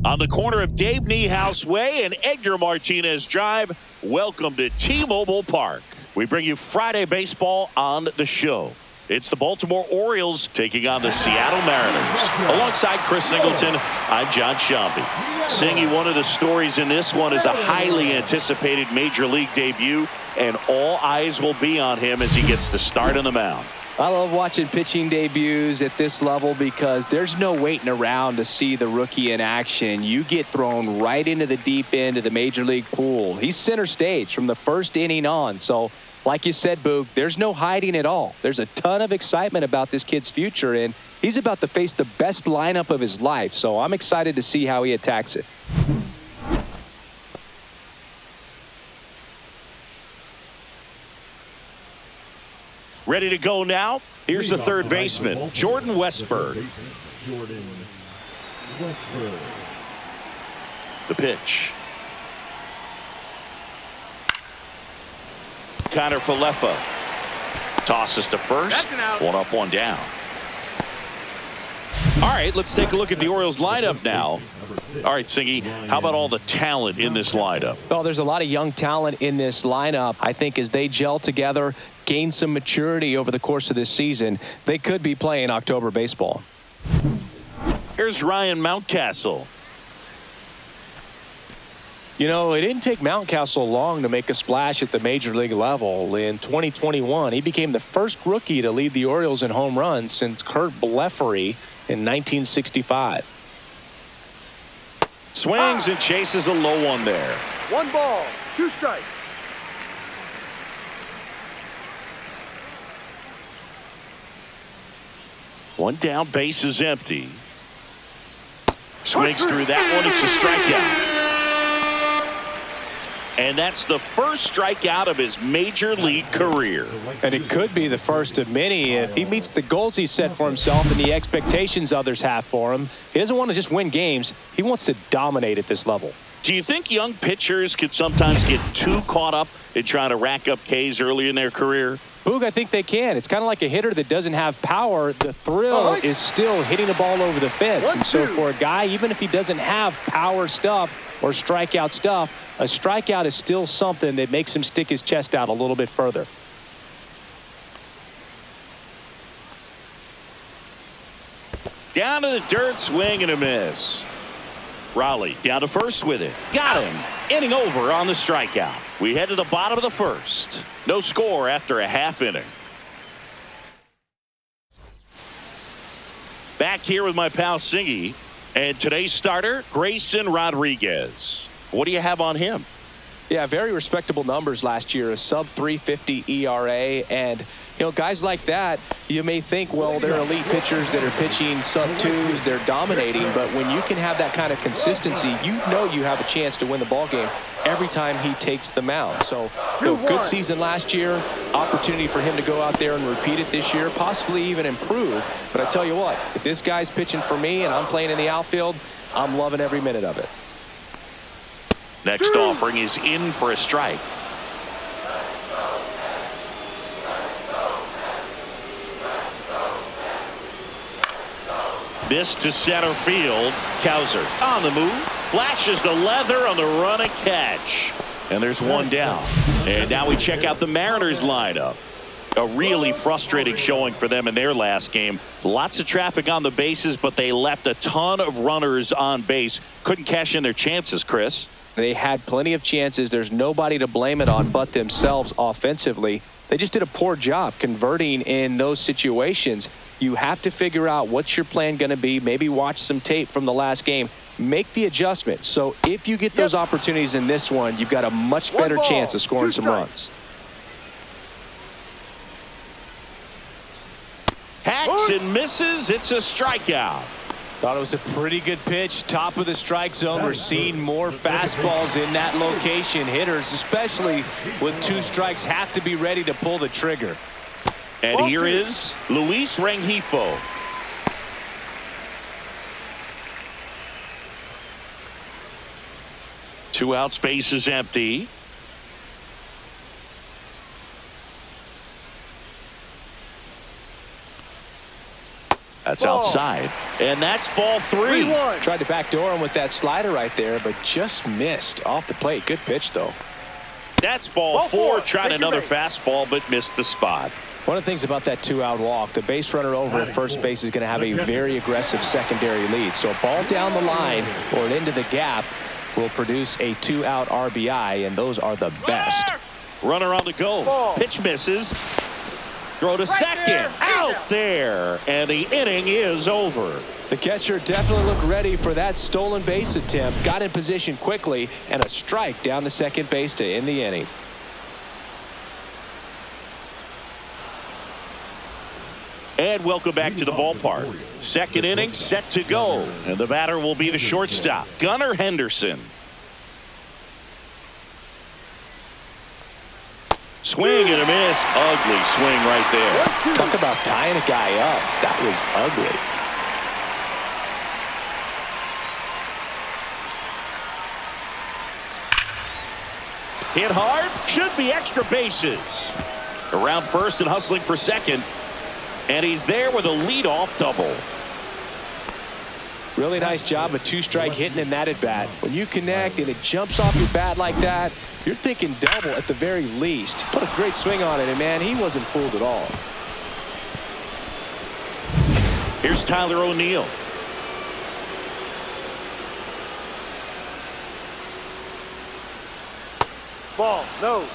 On the corner of Dave Niehaus Way and Edgar Martinez Drive, welcome to T-Mobile Park. We bring you Friday baseball on the show. It's the Baltimore Orioles taking on the Seattle Mariners. Alongside Chris Singleton, I'm John Shambi. Singy, one of the stories in this one is a highly anticipated Major League debut, and all eyes will be on him as he gets the start on the mound. I love watching pitching debuts at this level because there's no waiting around to see the rookie in action. You get thrown right into the deep end of the Major League pool. He's center stage from the first inning on. So, like you said, Boog, there's no hiding at all. There's a ton of excitement about this kid's future, and he's about to face the best lineup of his life. So I'm excited to see how he attacks it. Ready to go now? Here's the third baseman, Jordan Westburg. The pitch. Connor Falefa tosses to first. One up, one down. All right, let's take a look at the Orioles lineup now. All right, Singy, how about all the talent in this lineup? Well, there's a lot of young talent in this lineup. I think as they gel together, gain some maturity over the course of this season, they could be playing October baseball. Here's Ryan Mountcastle. You know, it didn't take Mountcastle long to make a splash at the Major League level. In 2021, he became the first rookie to lead the Orioles in home runs since Kurt Blefary in 1965. Swings and chases a low one there. 1 ball, 2 strikes. One down, base is empty. Swings through that one. It's a strikeout. And that's the first strikeout of his Major League career. And it could be the first of many if he meets the goals he set for himself and the expectations others have for him. He doesn't want to just win games. He wants to dominate at this level. Do you think young pitchers could sometimes get too caught up in trying to rack up Ks early in their career? Boog, I think they can. It's kind of like a hitter that doesn't have power. The thrill is still hitting the ball over the fence. And so for a guy, even if he doesn't have power stuff or strikeout stuff, a strikeout is still something that makes him stick his chest out a little bit further. Down to the dirt, swing and a miss. Raleigh down to first with it. Got him. Inning over on the strikeout. We head to the bottom of the first. No score after a half inning. Back here with my pal Singy. And today's starter, Grayson Rodriguez. What do you have on him? Yeah, very respectable numbers last year, a sub-350 ERA. And, you know, guys like that, you may think, well, they're elite pitchers that are pitching sub-2s, they're dominating. But when you can have that kind of consistency, you know you have a chance to win the ball game every time he takes the mound. So, you know, good season last year, opportunity for him to go out there and repeat it this year, possibly even improve. But I tell you what, if this guy's pitching for me and I'm playing in the outfield, I'm loving every minute of it. Next offering is in for a strike. This to center field. Cowser on the move. Flashes the leather on the run and catch. And there's one down. And now we check out the Mariners lineup. A really frustrating showing for them in their last game. Lots of traffic on the bases, but they left a ton of runners on base. Couldn't cash in their chances, Chris. They had plenty of chances. There's nobody to blame it on but themselves offensively. They just did a poor job converting in those situations. You have to figure out what's your plan going to be. Maybe watch some tape from the last game. Make the adjustment. So if you get those opportunities in this one, you've got a much better chance of scoring some runs. Hacks and misses. It's a strikeout. Thought it was a pretty good pitch. Top of the strike zone. We're seeing more fastballs in that location. Hitters, especially with 2 strikes, have to be ready to pull the trigger. And here is Luis Rengifo. Two out, space is empty. That's outside. And that's ball 3. 3-1. Tried to backdoor him with that slider right there, but just missed off the plate. Good pitch, though. That's ball 4. Tried another fastball, but missed the spot. One of the things about that 2-out walk, the base runner over at first base is going to have a very aggressive secondary lead. So a ball down the line or into the gap will produce a 2-out RBI, and those are the best. Runner on the go. Ball. Pitch misses. Throw to second. there. Out there. And the inning is over. The catcher definitely looked ready for that stolen base attempt. Got in position quickly, and a strike down to second base to end the inning. And welcome back to the ballpark. Second inning set to go. And the batter will be the shortstop, Gunnar Henderson. Swing and a miss. Ugly swing right there. Talk about tying a guy up. That was ugly. Hit hard. Should be extra bases. Around first and hustling for second. And he's there with a leadoff double. Really nice job of two-strike hitting in that at-bat. When you connect and it jumps off your bat like that, you're thinking double at the very least. Put a great swing on it, and man, he wasn't fooled at all. Here's Tyler O'Neill. Ball. No.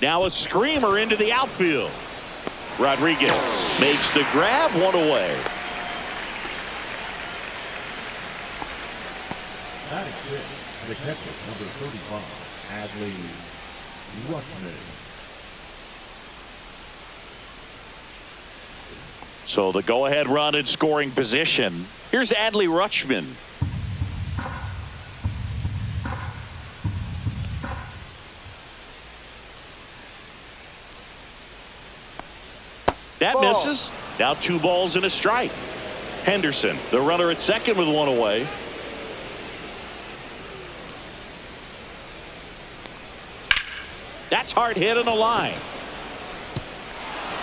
Now a screamer into the outfield. Rodriguez makes the grab, one away. Batting fifth, the catcher, number 35, Adley Rutschman. So the go-ahead run in scoring position. Here's Adley Rutschman. That Ball. misses. Now 2 balls and a strike. Henderson, the runner at second with 1 away. That's hard hit on the line.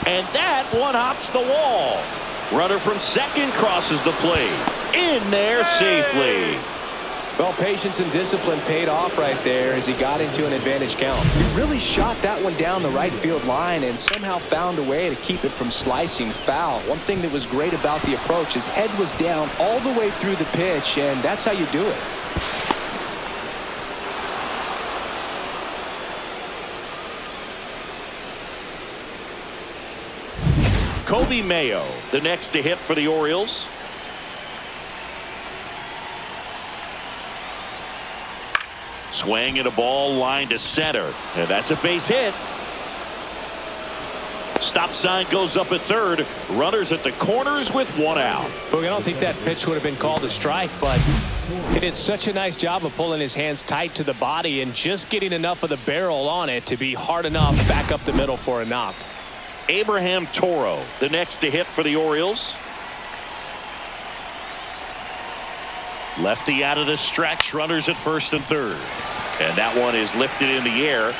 And that one hops the wall. Runner from second crosses the plate. In there safely. Well, patience and discipline paid off right there as he got into an advantage count. He really shot that one down the right field line and somehow found a way to keep it from slicing foul. One thing that was great about the approach, his head was down all the way through the pitch, and that's how you do it. Kobe Mayo, the next to hit for the Orioles. Swing and a ball line to center. And that's a base hit. Stop sign goes up at third. Runners at the corners with 1 out. Boog, I don't think that pitch would have been called a strike, but he did such a nice job of pulling his hands tight to the body and just getting enough of the barrel on it to be hard enough back up the middle for a knock. Abraham Toro, the next to hit for the Orioles. Lefty out of the stretch. Runners at first and third. And that one is lifted in the air.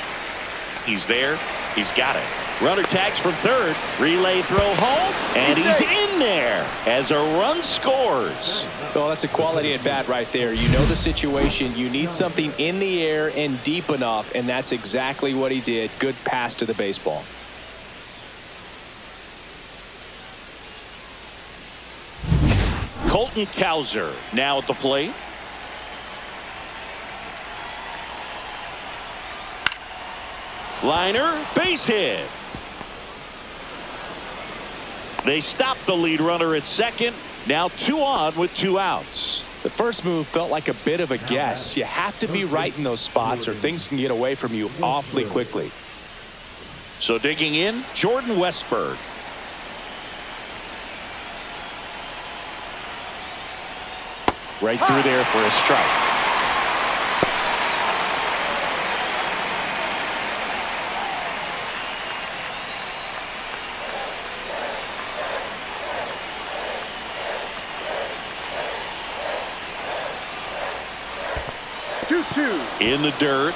He's there. He's got it. Runner tags from third. Relay throw home. And he's in there as a run scores. Well, that's a quality at bat right there. You know the situation. You need something in the air and deep enough, and that's exactly what he did. Good pass to the baseball. Colton Cowser now at the plate. Liner, base hit. They stop the lead runner at second. Now 2 on with 2 outs. The first move felt like a bit of a guess. You have to be right in those spots or things can get away from you awfully quickly. So digging in, Jordan Westberg. Right through there for a strike. 2. In the dirt.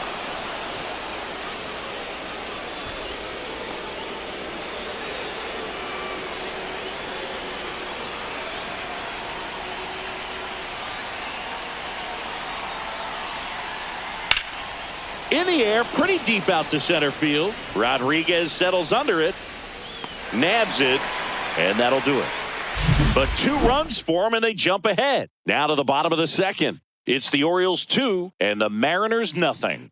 In the air, pretty deep out to center field. Rodriguez settles under it, nabs it, and that'll do it. But 2 runs for him, and they jump ahead. Now to the bottom of the second. It's the Orioles 2 and the Mariners nothing.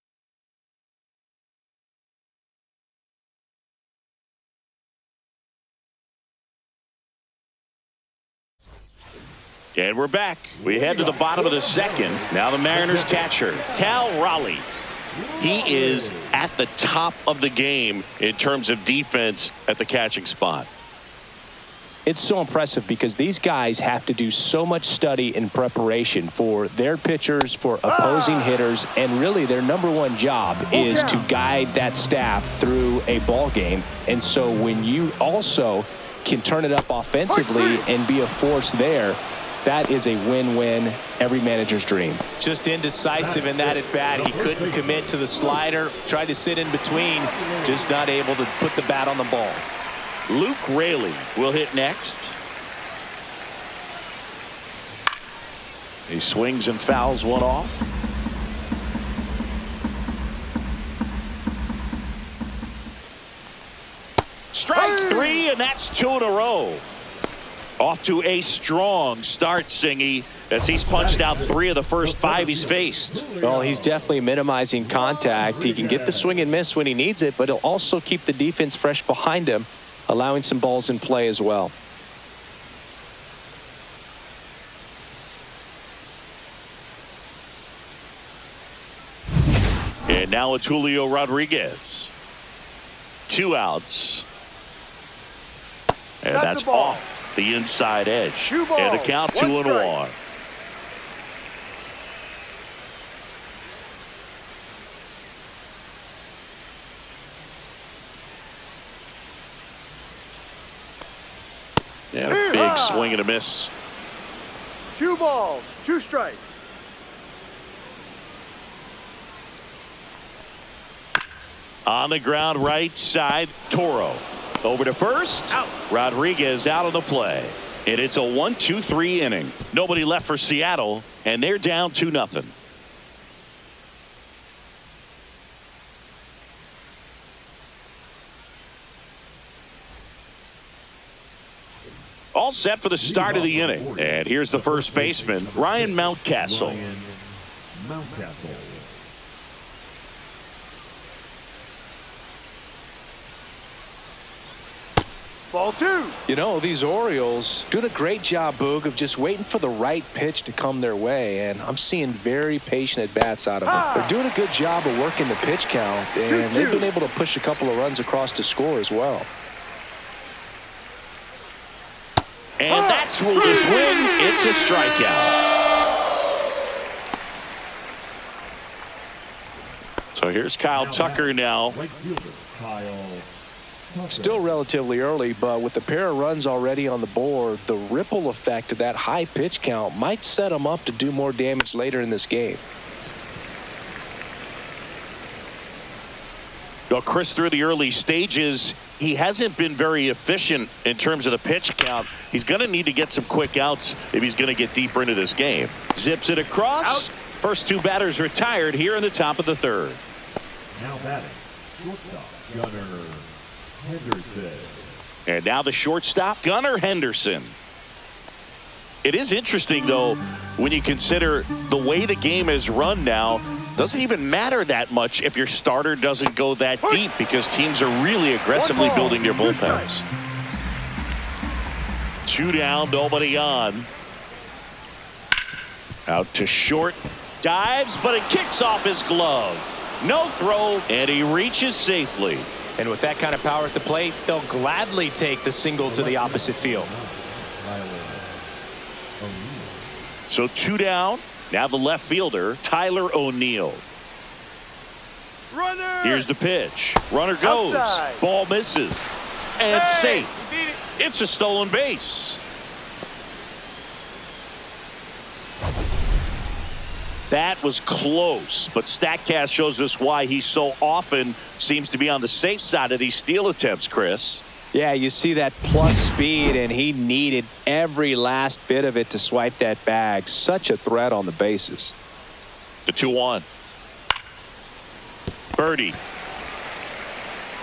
And we're back. We head to the bottom of the second. Now the Mariners catcher, Cal Raleigh. He is at the top of the game in terms of defense at the catching spot. It's so impressive because these guys have to do so much study and preparation for their pitchers, for opposing hitters, and really their #1 job is to guide that staff through a ball game. And so when you also can turn it up offensively and be a force there, that is a win-win, every manager's dream. Just indecisive in that at bat. He couldn't commit to the slider, tried to sit in between, just not able to put the bat on the ball. Luke Raley will hit next. He swings and fouls one off. Strike 3, and that's 2 in a row. Off to a strong start, Singy, as he's punched out 3 of the first 5 he's faced. Well, he's definitely minimizing contact. He can get the swing and miss when he needs it, but he'll also keep the defense fresh behind him, allowing some balls in play as well. And now it's Julio Rodriguez. 2 outs. And that's off the inside edge. And the count 2-1. And a big swing and a miss. 2 balls, 2 strikes. On the ground, right side, Toro. Over to first. Out. Rodriguez out of the play. And it's a 1-2-3 inning. Nobody left for Seattle, and they're down 2-0. All set for the start of the inning. And here's the first baseman, Ryan Mountcastle. Ryan Mountcastle. Ball 2. You know, these Orioles doing a great job, Boog, of just waiting for the right pitch to come their way, and I'm seeing very patient at-bats out of them. They're doing a good job of working the pitch count, and they've been able to push a couple of runs across to score as well. And that's ruled a swing. It's a strikeout. So here's Kyle Tucker now. Right fielder, Kyle Tucker. Still relatively early, but with a pair of runs already on the board, the ripple effect of that high pitch count might set him up to do more damage later in this game. Well, Chris, through the early stages, he hasn't been very efficient in terms of the pitch count. He's going to need to get some quick outs if he's going to get deeper into this game. Zips it across. Out. First 2 batters retired here in the top of the 3rd. Now batting, shortstop, Gunnar Henderson. And now the shortstop, Gunnar Henderson. It is interesting, though, when you consider the way the game is run now. Doesn't even matter that much if your starter doesn't go that deep, because teams are really aggressively building their bullpens. 2 down, nobody on. Out to short. Dives, but it kicks off his glove. No throw, and he reaches safely. And with that kind of power at the plate, they'll gladly take the single to the opposite field. So 2 down. Now the left fielder, Tyler O'Neill. Runner. Here's the pitch. Runner goes. Outside. Ball misses. And safe. It's a stolen base. That was close, but StatCast shows us why he so often seems to be on the safe side of these steal attempts, Chris. Yeah, you see that plus speed, and he needed every last bit of it to swipe that bag. Such a threat on the bases. The 2-1. Birdie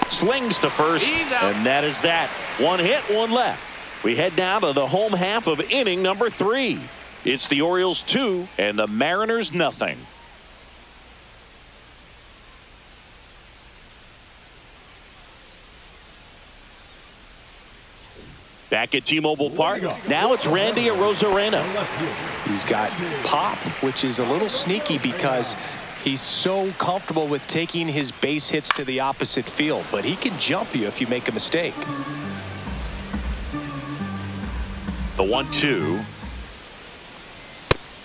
slings to first, and that is that. One hit, one left. We head now to the home half of inning number 3. It's the Orioles 2 and the Mariners nothing. Back at T-Mobile Park, now it's Randy Arozarena. He's got pop, which is a little sneaky because he's so comfortable with taking his base hits to the opposite field, but he can jump you if you make a mistake. The 1-2.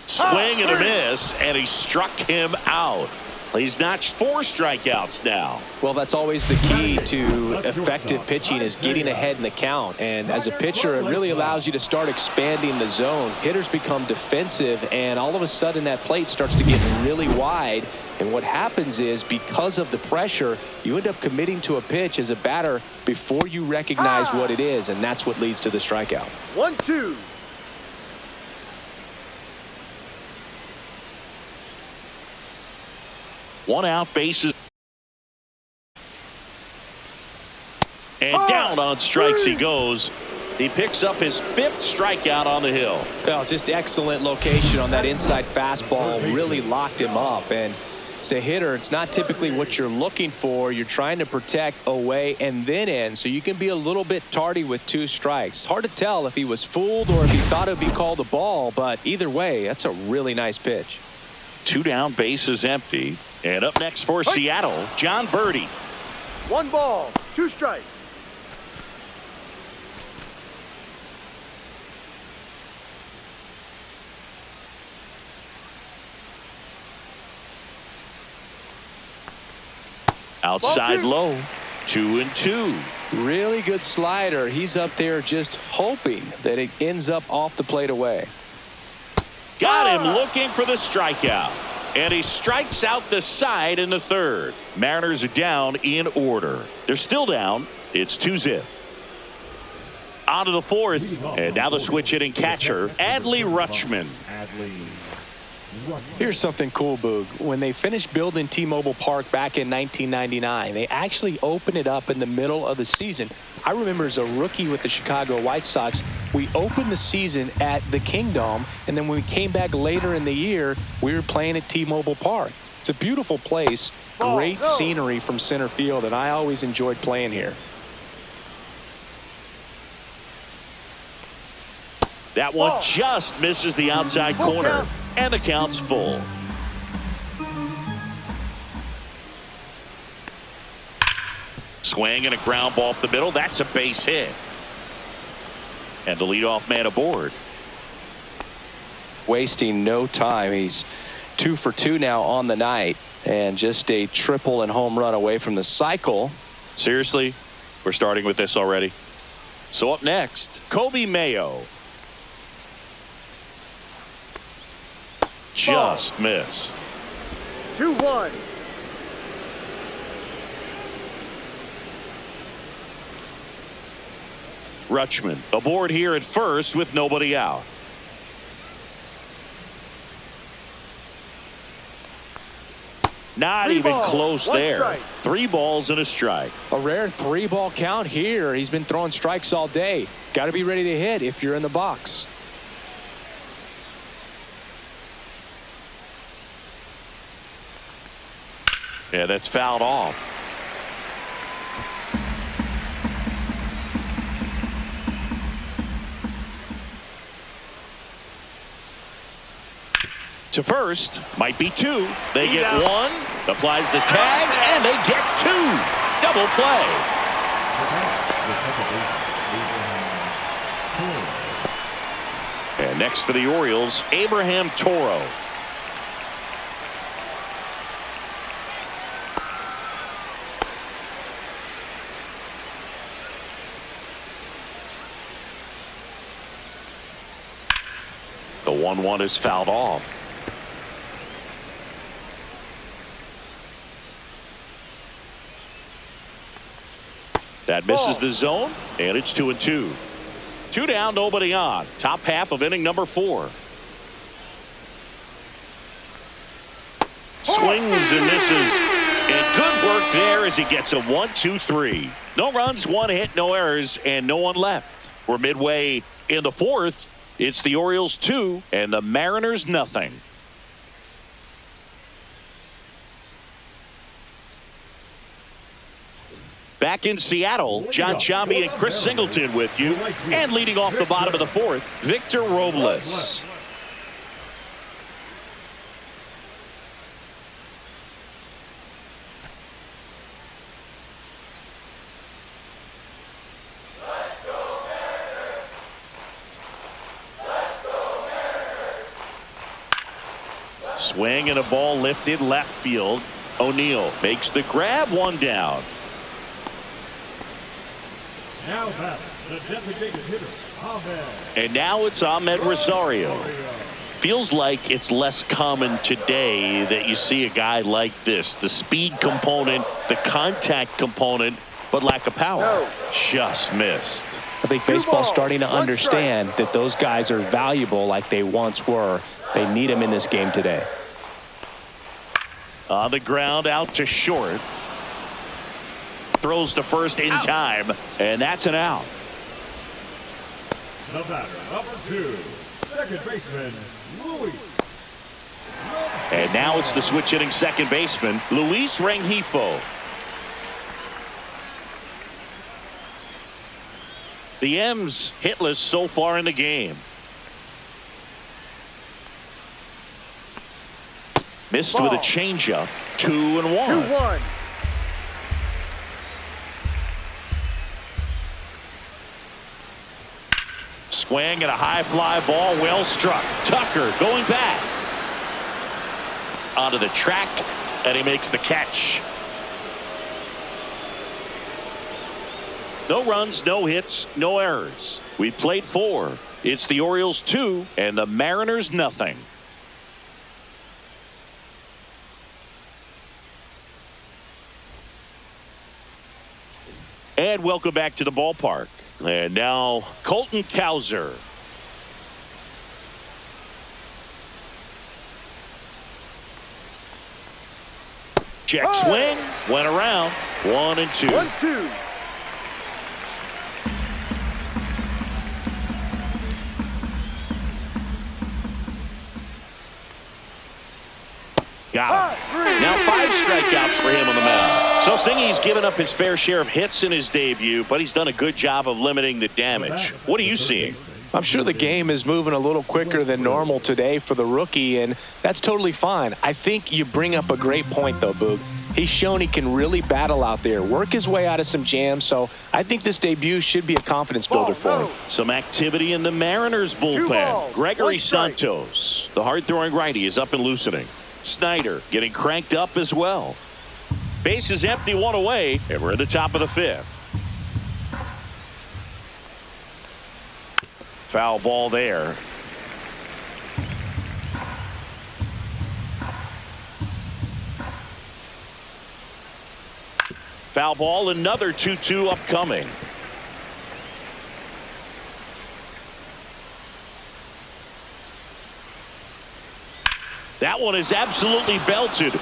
Swing and a miss, and he struck him out. He's notched 4 strikeouts now. Well, that's always the key to effective pitching, is getting ahead in the count. And as a pitcher, it really allows you to start expanding the zone. Hitters become defensive, and all of a sudden that plate starts to get really wide. And what happens is, because of the pressure, you end up committing to a pitch as a batter before you recognize what it is, and that's what leads to the strikeout. 1-2. One out, bases. And down on strikes he goes. He picks up his 5th strikeout on the hill. Well, just excellent location on that inside fastball. Really locked him up. And as a hitter, it's not typically what you're looking for. You're trying to protect away and then in, so you can be a little bit tardy with 2 strikes. Hard to tell if he was fooled or if he thought it would be called a ball, but either way, that's a really nice pitch. 2 down, bases empty. And up next for Seattle, John Birdie. 1 ball, 2 strikes. Outside low, 2-2. Really good slider. He's up there just hoping that it ends up off the plate away. Got him looking for the strikeout. And he strikes out the side in the 3rd. Mariners are down in order. They're still down. It's 2-0. On to the 4th. And now the switch hitting catcher, Adley Rutschman. Here's something cool, Boog. When they finished building T-Mobile Park back in 1999, they actually opened it up in the middle of the season. I remember as a rookie with the Chicago White Sox, we opened the season at the Kingdome, and then when we came back later in the year, we were playing at T-Mobile Park. It's a beautiful place, great scenery from center field, and I always enjoyed playing here. That one just misses the outside corner, and the count's full. Swing and a ground ball up the middle. That's a base hit. And the leadoff man aboard. Wasting no time. He's 2 for 2 now on the night, and just a triple and home run away from the cycle. Seriously, we're starting with this already. So up next, Kobe Mayo. Just missed. 2-1. Rutschman aboard here at first with nobody out. Not even close there. Strike. 3 balls and a strike. A rare 3-ball count here. He's been throwing strikes all day. Got to be ready to hit if you're in the box. Yeah, that's fouled off. To first, might be 2. They get 1, applies the tag, and they get 2. Double play. And next for the Orioles, Abraham Toro. The 1-1 is fouled off. That misses the zone, and it's 2-2. 2 down, nobody on. Top half of inning number 4. Swings and misses. And good work there as he gets a 1-2-3. No runs, 1 hit, no errors, and no one left. We're midway in the 4th. It's the Orioles 2 and the Mariners nothing. Back in Seattle, John Chambi and Chris Singleton with you. And leading off the bottom of the 4th, Victor Robles. Swing and a ball lifted left field. O'Neill makes the grab, 1 down. Now back, the designated hitter, Ahmed. And now it's Ahmed Rosario. Feels like it's less common today that you see a guy like this. The speed component, the contact component, but lack of power. No. Just missed. I think baseball's starting to understand that those guys are valuable like they once were. They need them in this game today. On the ground, out to short. Throws to first in time, and that's an out. The batter, number 2, second baseman, Luis. And now it's the switch hitting second baseman, Luis Rengifo. The M's hitless so far in the game. Missed with a changeup. 2-1. 2-1. Swing and a high fly ball, well struck. Tucker going back onto the track, and he makes the catch. No runs, no hits, no errors. We played 4. It's the Orioles 2 and the Mariners nothing. And welcome back to the ballpark. And now Colton Cowser. Check swing, went around, 1-2. 1-2. Got him. Now 5 strikeouts for him on the mound. So Singy's given up his fair share of hits in his debut, but he's done a good job of limiting the damage. What are you seeing? I'm sure the game is moving a little quicker than normal today for the rookie, and that's totally fine. I think you bring up a great point, though, Boog. He's shown he can really battle out there, work his way out of some jams, so I think this debut should be a confidence builder for him. Some activity in the Mariners bullpen. Gregory Santos, the hard-throwing righty, is up and loosening. Snyder getting cranked up as well. Base is empty, 1 away, and we're at the top of the 5th. Foul ball there. Foul ball, another 2-2 upcoming. That one is absolutely belted.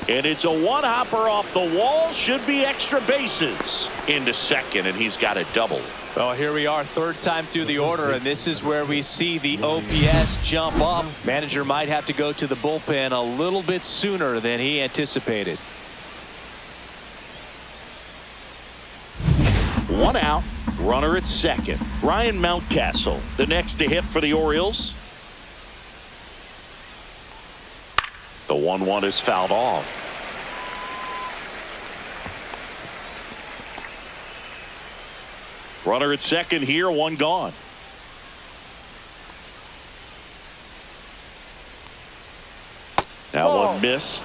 And it's a one-hopper off the wall. Should be extra bases. Into second, and he's got a double. Well, here we are, 3rd time through the order, and this is where we see the OPS jump up. Manager might have to go to the bullpen a little bit sooner than he anticipated. 1 out, runner at second. Ryan Mountcastle, the next to hit for the Orioles. The 1-1 is fouled off. Runner at second here, 1 gone. That one missed.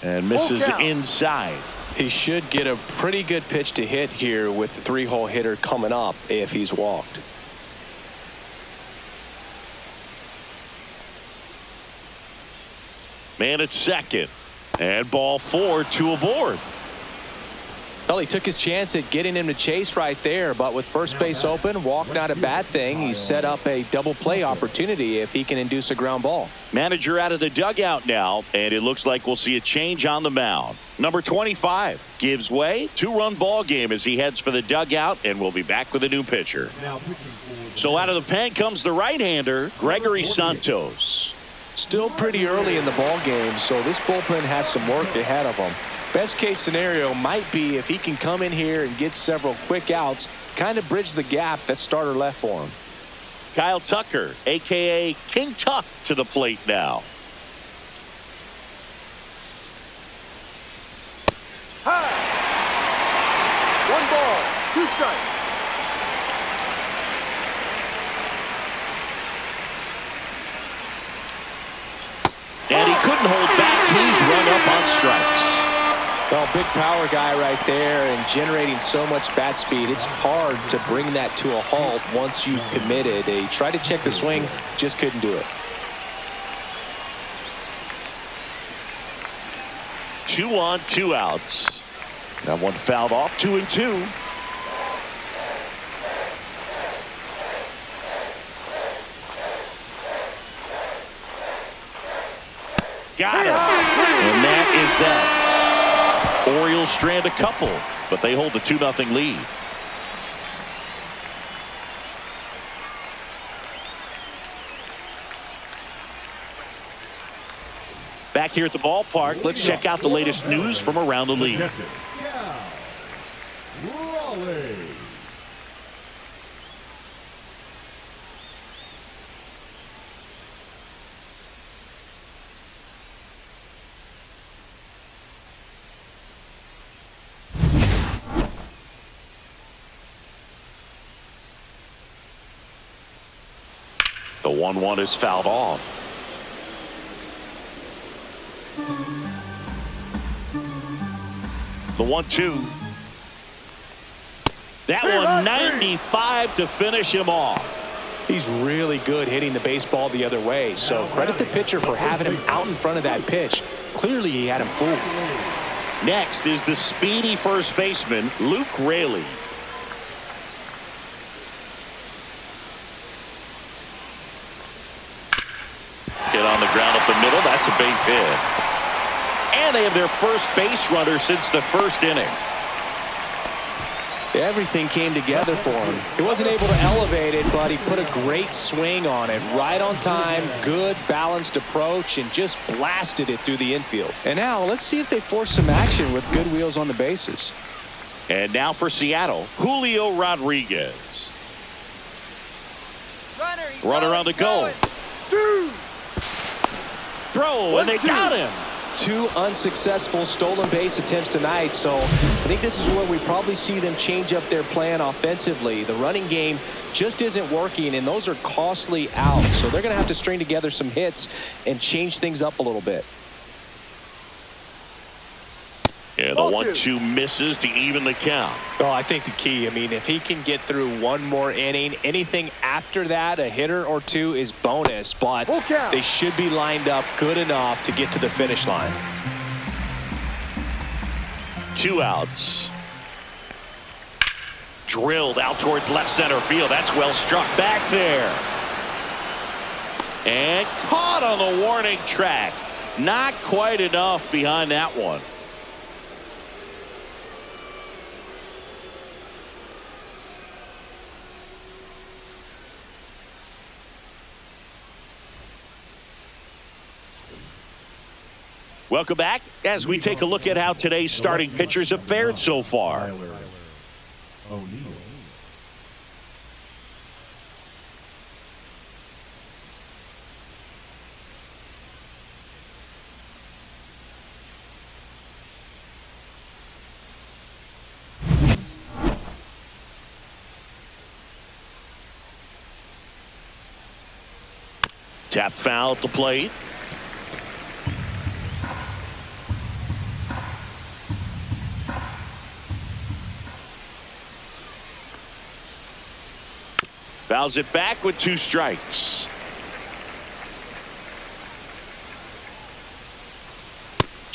And misses inside. He should get a pretty good pitch to hit here with the 3-hole hitter coming up if he's walked. Man at second. And ball 4, 2 aboard. Well, he took his chance at getting him to chase right there, but with first base open, walk not a bad thing. He set up a double play opportunity if he can induce a ground ball. Manager out of the dugout now, and it looks like we'll see a change on the mound. Number 25 gives way. 2-run ball game as he heads for the dugout, and we'll be back with a new pitcher. So out of the pen comes the right-hander, Gregory Santos. Still pretty early in the ball game, so this bullpen has some work ahead of him. Best case scenario might be if he can come in here and get several quick outs, kind of bridge the gap that starter left for him. Kyle Tucker, a.k.a. King Tuck, to the plate now. High. 1 ball, 2 strikes. And he couldn't hold back. He's run up on strikes. Well, big power guy right there and generating so much bat speed. It's hard to bring that to a halt once you've committed. He tried to check the swing, just couldn't do it. 2 on, 2 outs. That one fouled off. 2-2. Got him. And that is that. Orioles strand a couple, but they hold the 2-0 lead. Back here at the ballpark, let's check out the latest news from around the league. The 1-1 is fouled off. The 1-2. That one 95 to finish him off. He's really good hitting the baseball the other way, so credit the pitcher for having him out in front of that pitch. Clearly he had him fooled. Next is the speedy first baseman, Luke Raley. Hit on the ground up the middle. That's a base hit. And they have their first base runner since the first inning. Everything came together for him. He wasn't able to elevate it, but he put a great swing on it. Right on time, good balanced approach, and just blasted it through the infield. And now let's see if they force some action with good wheels on the bases. And now for Seattle, Julio Rodriguez. Runner on the go. Throw, and they got him. 2 unsuccessful stolen base attempts tonight, so I think this is where we probably see them change up their plan offensively. The running game just isn't working, and those are costly outs, so they're going to have to string together some hits and change things up a little bit. Yeah, the 1-2 misses to even the count. Oh, I think the key, I mean, if he can get through one more inning, anything after that, a hitter or 2 is bonus, but they should be lined up good enough to get to the finish line. 2 outs. Drilled out towards left center field. That's well struck back there. And caught on the warning track. Not quite enough behind that one. Welcome back as we take a look at how today's starting pitchers have fared so far. Tap foul at the plate. Fouls it back with 2 strikes.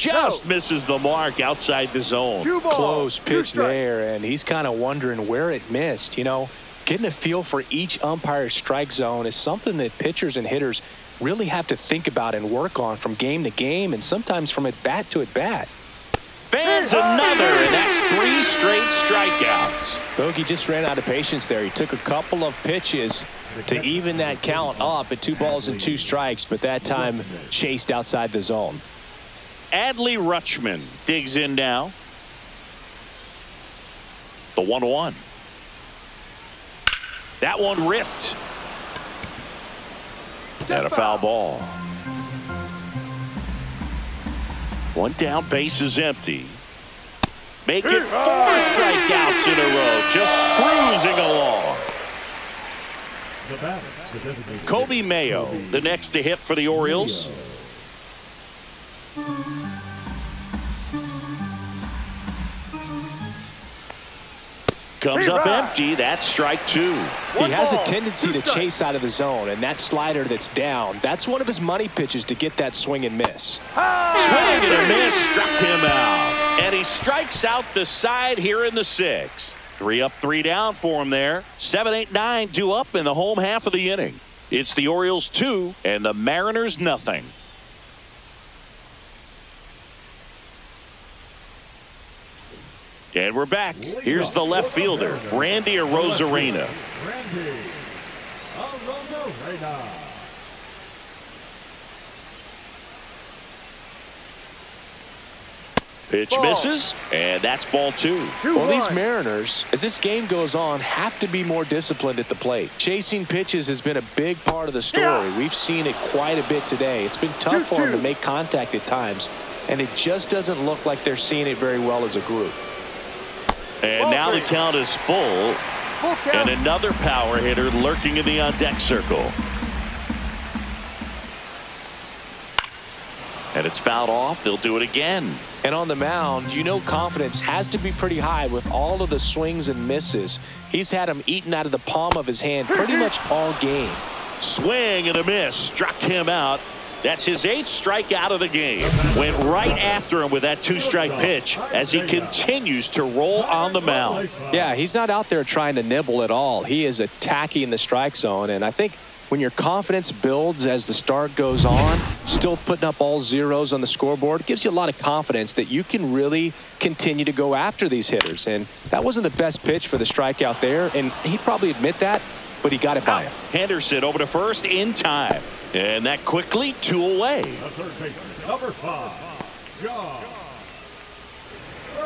just misses the mark outside the zone. Close pitch there, and he's kind of wondering where it missed. You know, getting a feel for each umpire's strike zone is something that pitchers and hitters really have to think about and work on from game to game, and sometimes from at bat to at bat. Fans another, and that's 3 straight strikeouts. Bogey just ran out of patience there. He took a couple of pitches to even that count up at 2 balls and 2 strikes, but that time chased outside the zone. Adley Rutschman digs in now. The 1-1. That one ripped. And a foul ball. 1 down, base is empty. Make it 4 strikeouts in a row, just cruising along. Kobe Mayo, the next to hit for the Orioles. Comes up empty. That's strike 2. He has a tendency to chase out of the zone, and that slider that's down, that's one of his money pitches to get that swing and miss. Swing and a miss, struck him out. And he strikes out the side here in the 6th. 3 up, 3 down for him there. 7, 8, 9 due up in the home half of the inning. It's the Orioles 2 and the Mariners nothing. And we're back. Here's the left fielder, Randy Arozarena. Pitch misses, and that's ball 2. Well, these Mariners, as this game goes on, have to be more disciplined at the plate. Chasing pitches has been a big part of the story. We've seen it quite a bit today. It's been tough for them to make contact at times, and it just doesn't look like they're seeing it very well as a group. And now the count is full, and another power hitter lurking in the on-deck circle. And it's fouled off. They'll do it again. And on the mound, you know confidence has to be pretty high with all of the swings and misses. He's had them eaten out of the palm of his hand pretty much all game. Swing and a miss. Struck him out. That's his 8th strikeout of the game. Went right after him with that 2-strike pitch as he continues to roll on the mound. Yeah, he's not out there trying to nibble at all. He is attacking the strike zone, and I think when your confidence builds as the start goes on, still putting up all zeros on the scoreboard, gives you a lot of confidence that you can really continue to go after these hitters. And that wasn't the best pitch for the strikeout there, and he'd probably admit that, but he got it by him. Henderson over to first in time. And that quickly 2 away. Number 5,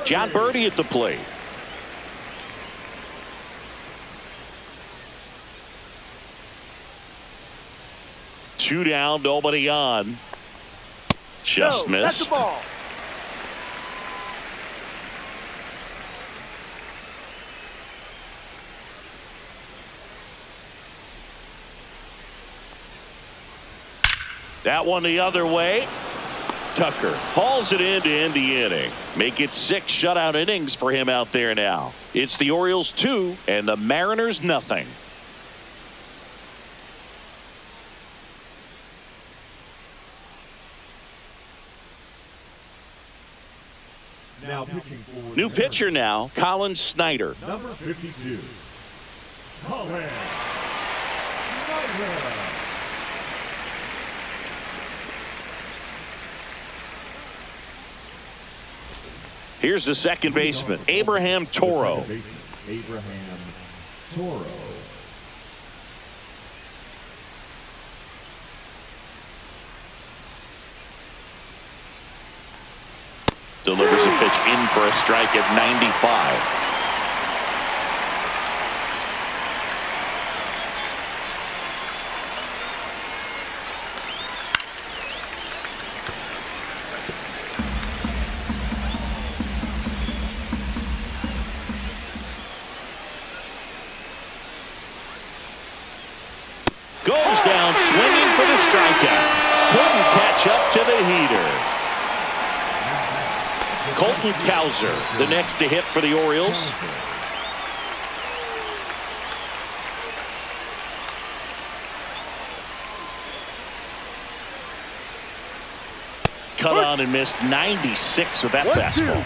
John Birdie at the plate. Two down, nobody on. Just missed. That's the ball. That one the other way. Tucker hauls it in to end the inning. Make it 6 shutout innings for him out there now. It's the Orioles 2 and the Mariners nothing. now pitching for New pitcher now, Colin Snyder. number 52, Colin Snyder. Here's the second baseman, Abraham Toro. Abraham Toro. Delivers a pitch in for a strike at 95. Goes down swinging for the strikeout. Couldn't catch up to the heater. Colton Cowser, the next to hit for the Orioles. cut on and missed 96 with that fastball.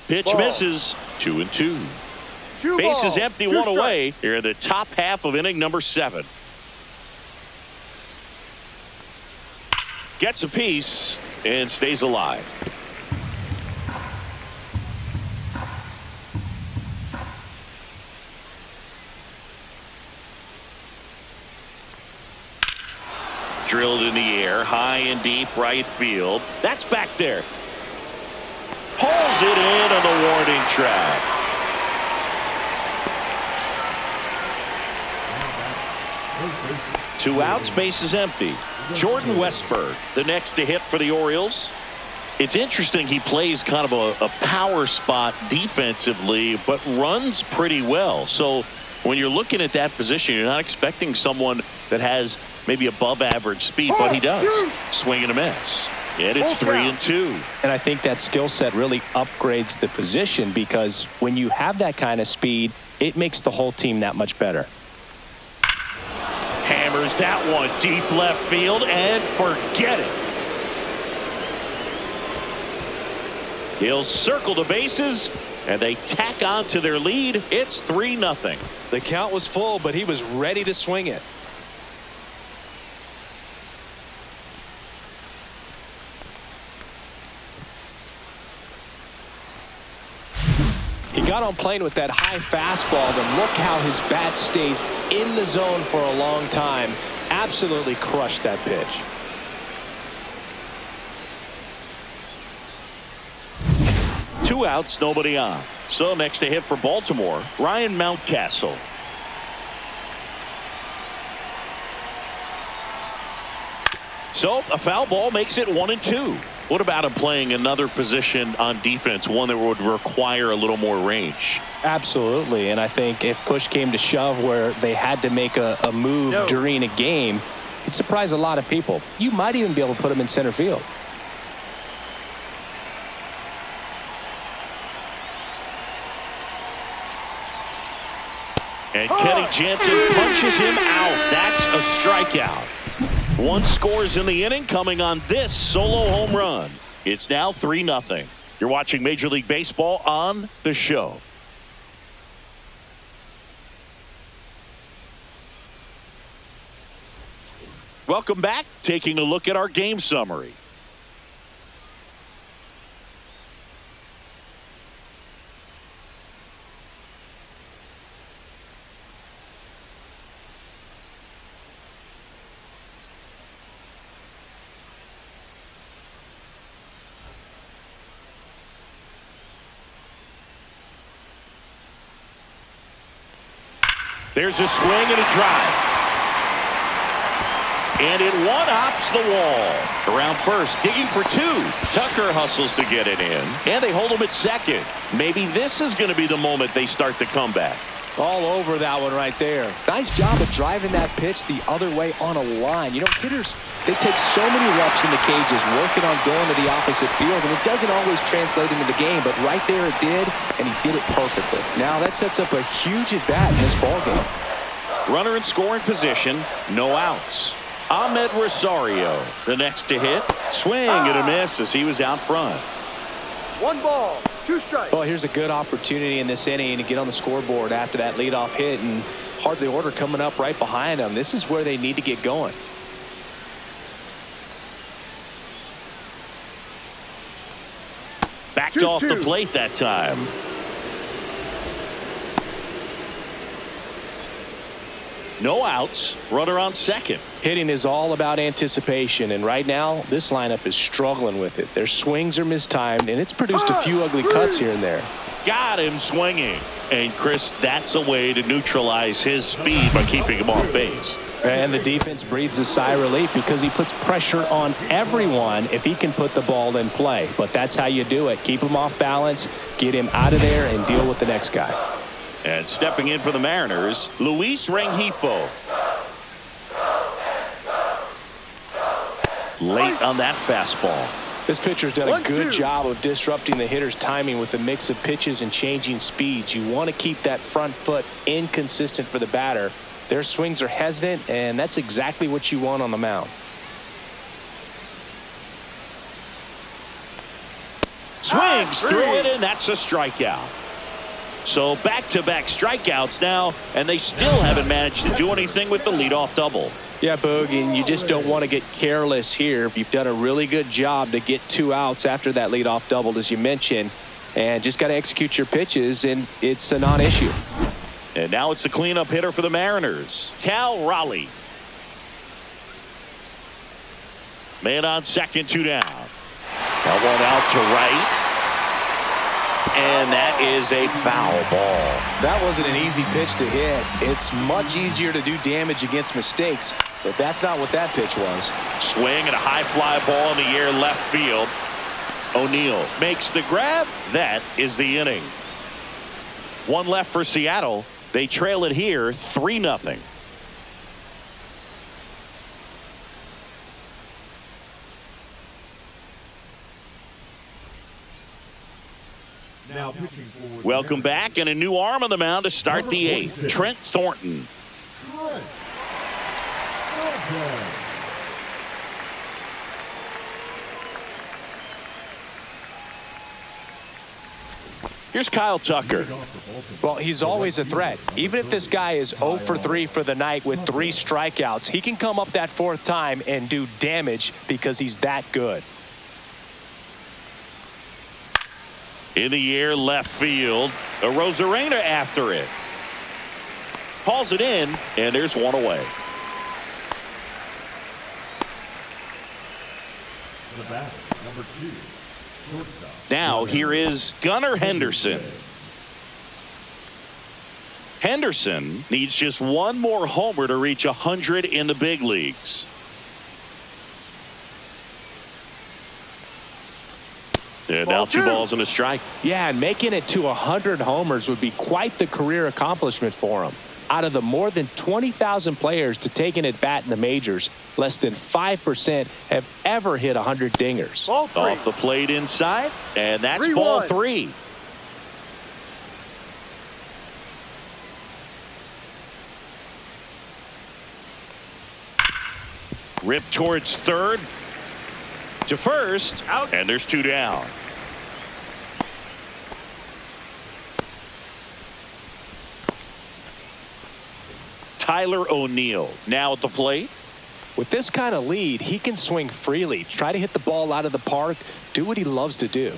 Pitch misses. 2-2. Bases empty, one away. Here in the top half of inning number 7. Gets a piece and stays alive. Drilled in the air, high and deep right field. That's back there. Pulls it in on the warning track. Two outs, bases empty. Jordan Westburg, the next to hit for the Orioles. It's interesting, he plays kind of a power spot defensively, but runs pretty well. So when you're looking at that position, you're not expecting someone that has maybe above average speed, but he does. Swing and a miss. And it's 3-2. And I think that skill set really upgrades the position, because when you have that kind of speed, it makes the whole team that much better. Hammers that one deep left field and forget it. He'll circle the bases and they tack on to their lead. It's 3-0. The count was full, but he was ready to swing it. He got on plane with that high fastball, then look how his bat stays in the zone for a long time. Absolutely crushed that pitch. Two outs, nobody on. So next to hit for Baltimore, Ryan Mountcastle. So a foul ball makes it 1-2. What about him playing another position on defense, one that would require a little more range? Absolutely, and I think if push came to shove where they had to make a move during a game, it'd surprise a lot of people. You might even be able to put him in center field. And Kenny Jansen punches him out. That's a strikeout. One scores in the inning, coming on this solo home run. It's now 3-0. You're watching Major League Baseball on the show. Welcome back. Taking a look at our game summary. There's a swing and a drive. And it one-hops the wall. Around first, digging for two. Tucker hustles to get it in. And they hold him at second. Maybe this is going to be the moment they start the comeback. All over that one right there. Nice job of driving that pitch the other way on a line. You know, hitters, they take so many reps in the cages working on going to the opposite field, and it doesn't always translate into the game, but right there it did, and he did it perfectly. Now that sets up a huge at-bat in this ballgame. Runner in scoring position, no outs. Ahmed Rosario, the next to hit. Swing and a miss as he was out front. 1 ball. 2 strikes. Well, here's a good opportunity in this inning to get on the scoreboard after that leadoff hit, and hardly order coming up right behind them. This is where they need to get going. Backed off the plate that time. No outs. Runner on second. Hitting is all about anticipation, and right now this lineup is struggling with it. Their swings are mistimed, and it's produced a few ugly cuts here and there. Got him swinging. And Chris, that's a way to neutralize his speed by keeping him off base. And the defense breathes a sigh of relief because he puts pressure on everyone if he can put the ball in play. But that's how you do it. Keep him off balance, get him out of there, and deal with the next guy. And stepping in for the Mariners, Luis Rengifo. Late on that fastball. This pitcher's done a good job of disrupting the hitter's timing with the mix of pitches and changing speeds. You want to keep that front foot inconsistent for the batter. Their swings are hesitant, and that's exactly what you want on the mound. Swings through it, and that's a strikeout. So back-to-back strikeouts now, and they still haven't managed to do anything with the leadoff double. Yeah, Boog, and you just don't want to get careless here. You've done a really good job to get 2 outs after that leadoff double, as you mentioned, and just got to execute your pitches, and it's a non-issue. And now it's the cleanup hitter for the Mariners, Cal Raleigh. Man on second, 2 down. That one out to right. And that is a foul ball. That wasn't an easy pitch to hit. It's much easier to do damage against mistakes, but that's not what that pitch was. Swing and a high fly ball in the air left field. O'Neill makes the grab. That is the inning. 1 left for Seattle. They trail it here 3-0. Now pitching for Welcome back, and a new arm on the mound to start the 8th. Trent Thornton. Trent Thornton. Here's Kyle Tucker. Well, he's always a threat. Even if this guy is 0 for 3 for the night with 3 strikeouts, he can come up that 4th time and do damage because he's that good. In the air left field. A Rosarena after it. Hauls it in, and there's one away. The batter, number 2, shortstop. Now here is Gunnar Henderson. Henderson needs just 1 more homer to reach 100 in the big leagues. And now 2 balls and a strike. Yeah, and making it to 100 homers would be quite the career accomplishment for him. Out of the more than 20,000 players to take an at-bat in the majors, less than 5% have ever hit 100 dingers. Off the plate inside, and that's ball 3. Rip towards third to first, out, and there's 2 down. Tyler O'Neill now at the plate. With this kind of lead, he can swing freely, try to hit the ball out of the park, do what he loves to do.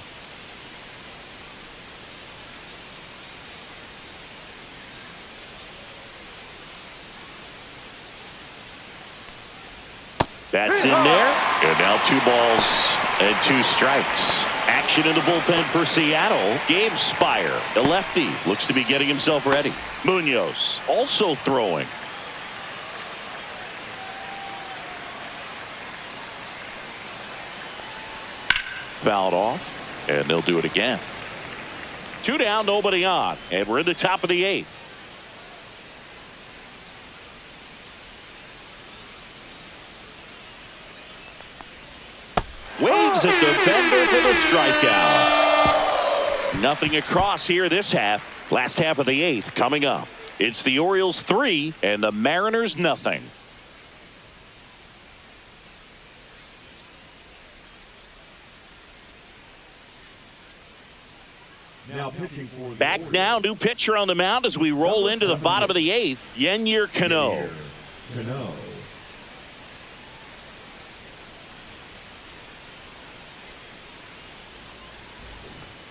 That's in there, and now 2 balls and 2 strikes. Action in the bullpen for Seattle. Gabe Spire, the lefty, looks to be getting himself ready. Munoz also throwing. Fouled off, and they'll do it again. 2 down, nobody on, and we're in the top of the 8th. Waves at the bender for the strikeout. Nothing across here this half. Last half of the 8th coming up. It's the Orioles 3 and the Mariners nothing. Now pitching for the Back Orioles. now, new pitcher on the mound as we roll into the bottom of the 8th. Yennier Cano. Cano.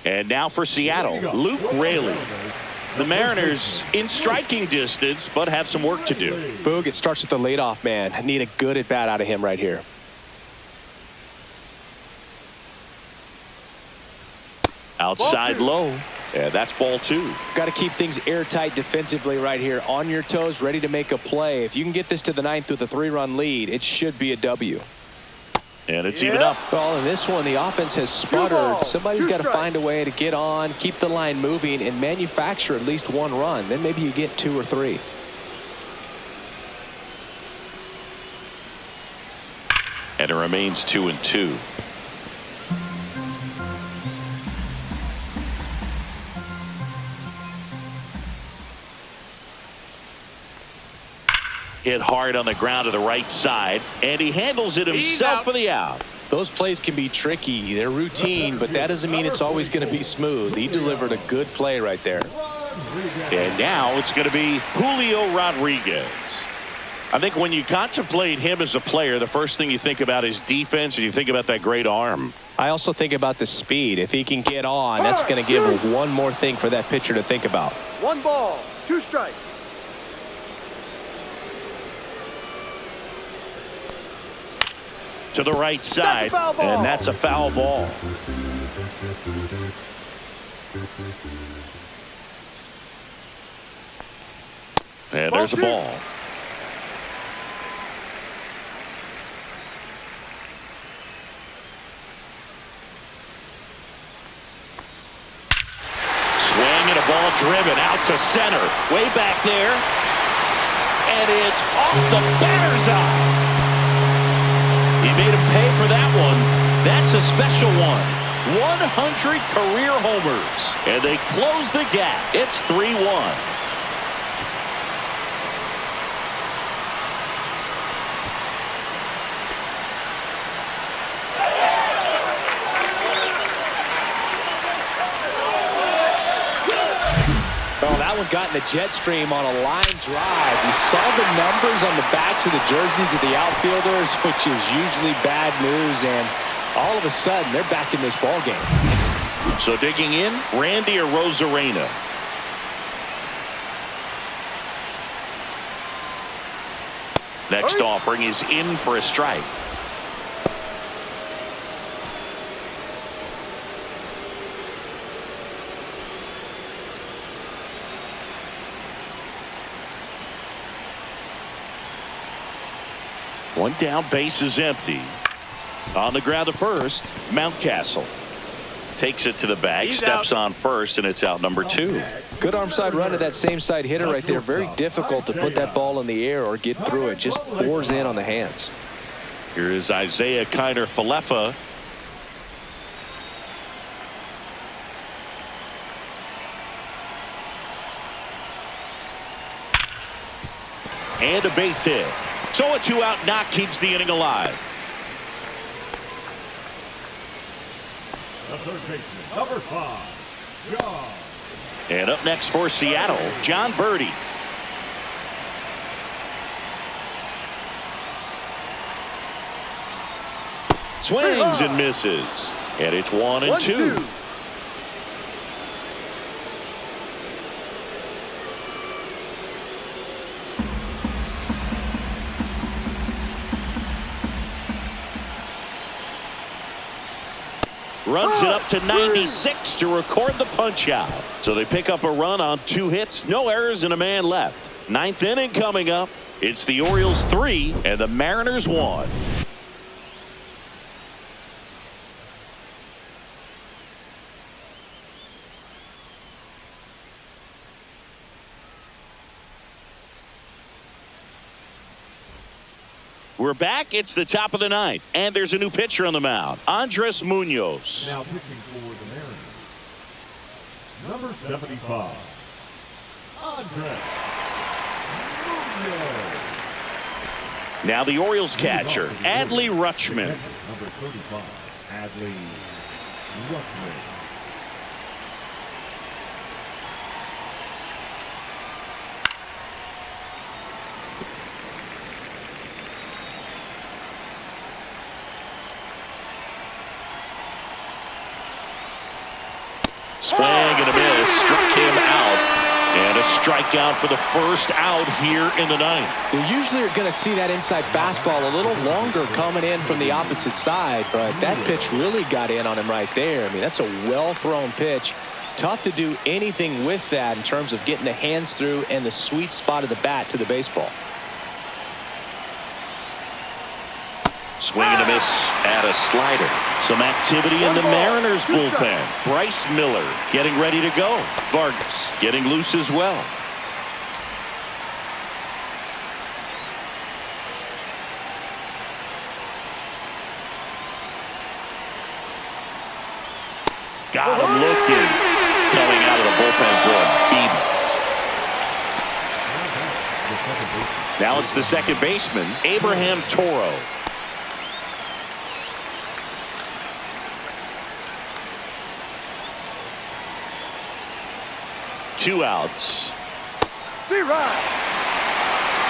And now for Seattle, Luke Raley. The Mariners in striking distance, but have some work to do. Boog, it starts with the leadoff man. I need a good at-bat out of him right here. Outside low, and that's ball 2. Got to keep things airtight defensively right here. On your toes, ready to make a play. If you can get this to the 9th with a 3-run lead, it should be a W. And it's even up. Well, in this one, the offense has sputtered. Somebody's got to find a way to get on, keep the line moving, and manufacture at least 1 run. Then maybe you get 2 or 3. And it remains 2-2. hit hard on the ground to the right side, and he handles it himself for the out. Those plays can be tricky. They're routine, but that doesn't mean it's always going to be smooth. He delivered a good play right there. And now it's going to be Julio Rodriguez. I think when you contemplate him as a player, the first thing you think about is defense, and you think about that great arm. I also think about the speed. If he can get on, that's going to give one more thing for that pitcher to think about. 1 ball, 2 strikes. To the right side, and that's a foul ball. And there's a ball. Swing and a ball driven out to center. Way back there. And it's off the batter's eye. He made him pay for that one. That's a special one. 100 career homers. And they close the gap. It's 3-1. Oh, that one got in the jet stream on a line drive. You saw the numbers on the backs of the jerseys of the outfielders, which is usually bad news, and all of a sudden they're back in this ball game. So digging in, Randy Arozarena. Next offering is in for a strike. One down, base is empty. On the ground to first, Mountcastle takes it to the bag, steps on first, and it's out number 2. Good arm side run to that same side hitter right there. Very difficult to put that ball in the air or get through it. Just bores in on the hands. Here is Isaiah Kiner-Falefa. And a base hit. So a 2-out knock keeps the inning alive. The third baseman, number 5, John. And up next for Seattle, John Birdie. Swings and misses. And it's 1-2. Runs it up to 96 to record the punch out. So they pick up a run on 2 hits, no errors, and a man left. 9th inning coming up. It's the Orioles 3 and the Mariners 1. We're back. It's the top of the 9th, and there's a new pitcher on the mound, Andres Munoz. Now pitching for the Mariners, number 75, Andres Munoz. Now the Orioles catcher, Adley Rutschman. Number 35, Adley Rutschman. Swing and a miss, struck him out, and a strikeout for the first out here in the 9th. You usually are going to see that inside fastball a little longer coming in from the opposite side, but that pitch really got in on him right there. I mean, that's a well-thrown pitch. Tough to do anything with that in terms of getting the hands through and the sweet spot of the bat to the baseball. Swing and a miss at a slider. Some activity in the Mariners bullpen. Bryce Miller getting ready to go. Vargas getting loose as well. Got him looking. Coming out of the bullpen for a beat. Now it's the second baseman, Abraham Toro. Two outs.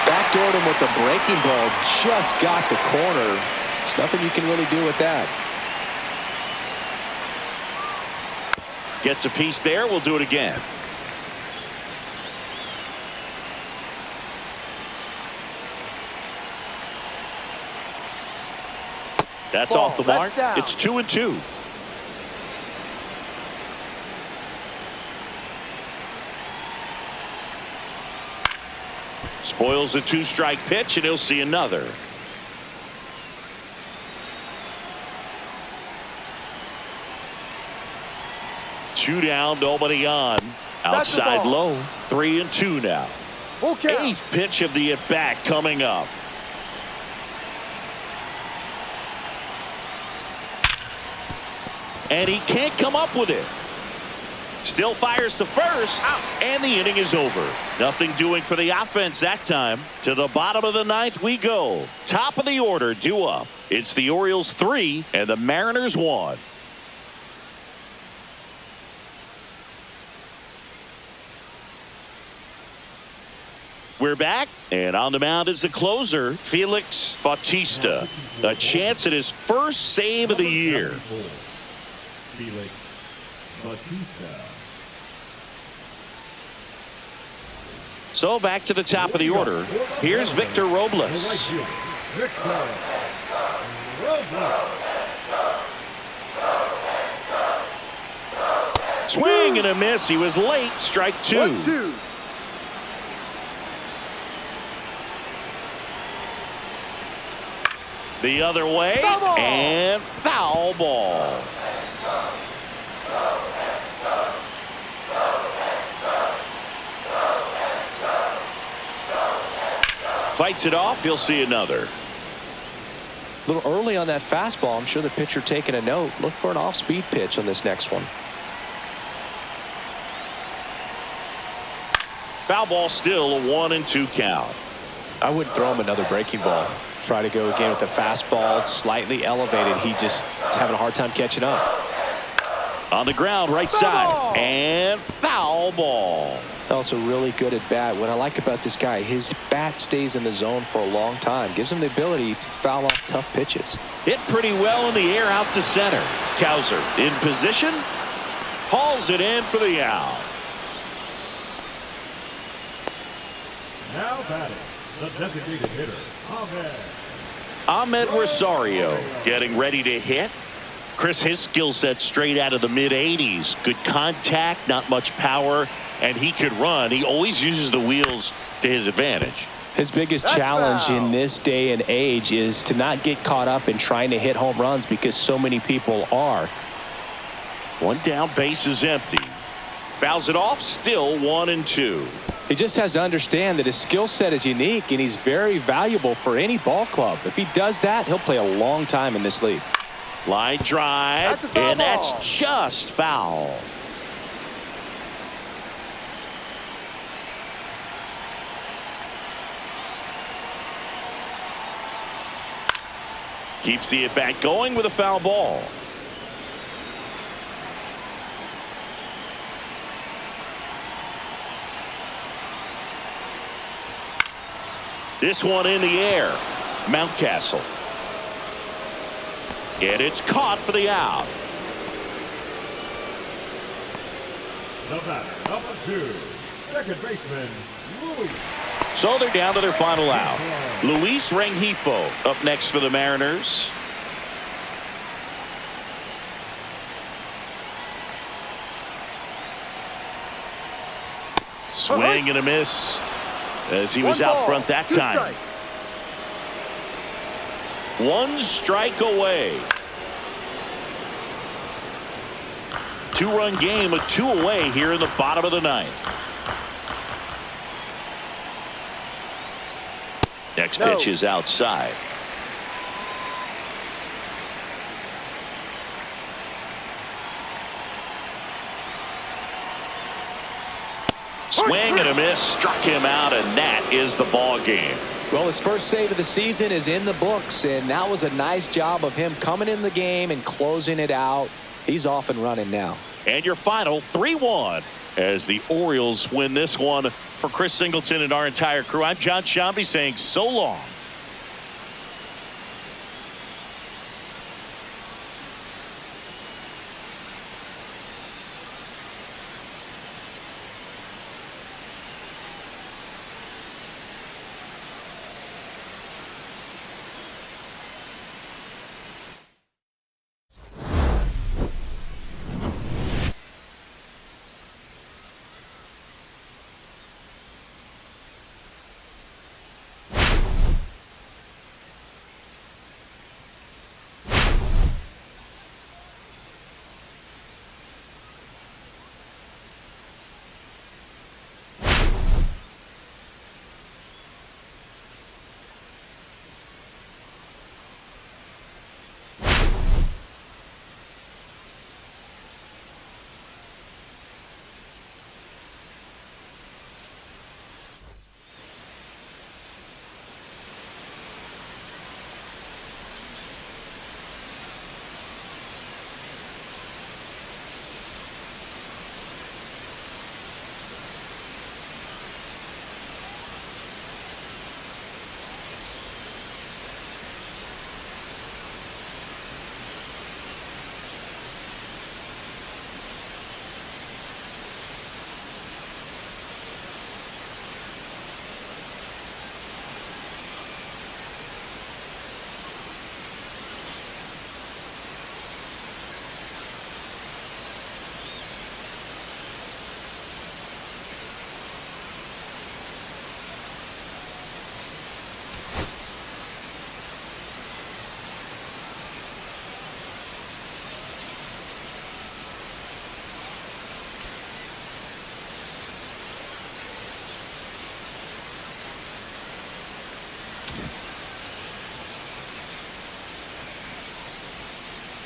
Backdoored him with the breaking ball. Just got the corner. There's nothing you can really do with that. Gets a piece there. We'll do it again. That's off the mark. It's 2-2. Spoils the two-strike pitch, and he'll see another. Two down, nobody on. Outside low. 3-2 now. Eighth pitch of the at-bat coming up. And he can't come up with it. Still fires to first, and the inning is over. Nothing doing for the offense that time. To the bottom of the ninth we go. Top of the order due up. It's the Orioles 3 and the Mariners 1. We're back, and on the mound is the closer, Felix Bautista. A chance at his first save of the year. Felix Bautista. So back to the top of the order. Here's Victor Robles. Victor Robles. Swing and a miss. He was late. Strike two. 1-2. The other way, and foul ball. Fights it off. You'll see another. A little early on that fastball. I'm sure the pitcher taking a note. Look for an off-speed pitch on this next one. Foul ball, still a 1-2 count. I wouldn't throw him another breaking ball. Try to go again with the fastball. Slightly elevated. He just is having a hard time catching up. On the ground, right side, and foul ball. Also really good at bat. What I like about this guy, his bat stays in the zone for a long time. Gives him the ability to foul off tough pitches. Hit pretty well in the air out to center. Cowser in position. Hauls it in for the out. Now batting, the designated hitter, Ahmed Rosario getting ready to hit. Chris, his skill set straight out of the mid-80s. Good contact, not much power, and he could run. He always uses the wheels to his advantage. His biggest challenge in this day and age is to not get caught up in trying to hit home runs because so many people are. One down, base is empty. Fouls it off, still 1-2. He just has to understand that his skill set is unique and he's very valuable for any ball club. If he does that, he'll play a long time in this league. Line drive, and that's just foul. Keeps the at-bat going with a foul ball. This one in the air. Mountcastle. And it's caught for the out. The batter, number 2, second baseman, Luis. So they're down to their final out. Luis Rengifo up next for the Mariners. Swing and a miss as he was out front that time. One strike away. Two-run game with two away here in the bottom of the ninth. Next pitch is outside. Swing and a miss, struck him out, and that is the ball game. Well, his first save of the season is in the books, and that was a nice job of him coming in the game and closing it out. He's off and running now. And your final 3-1 as the Orioles win this one. For Chris Singleton and our entire crew, I'm John Shambi saying so long.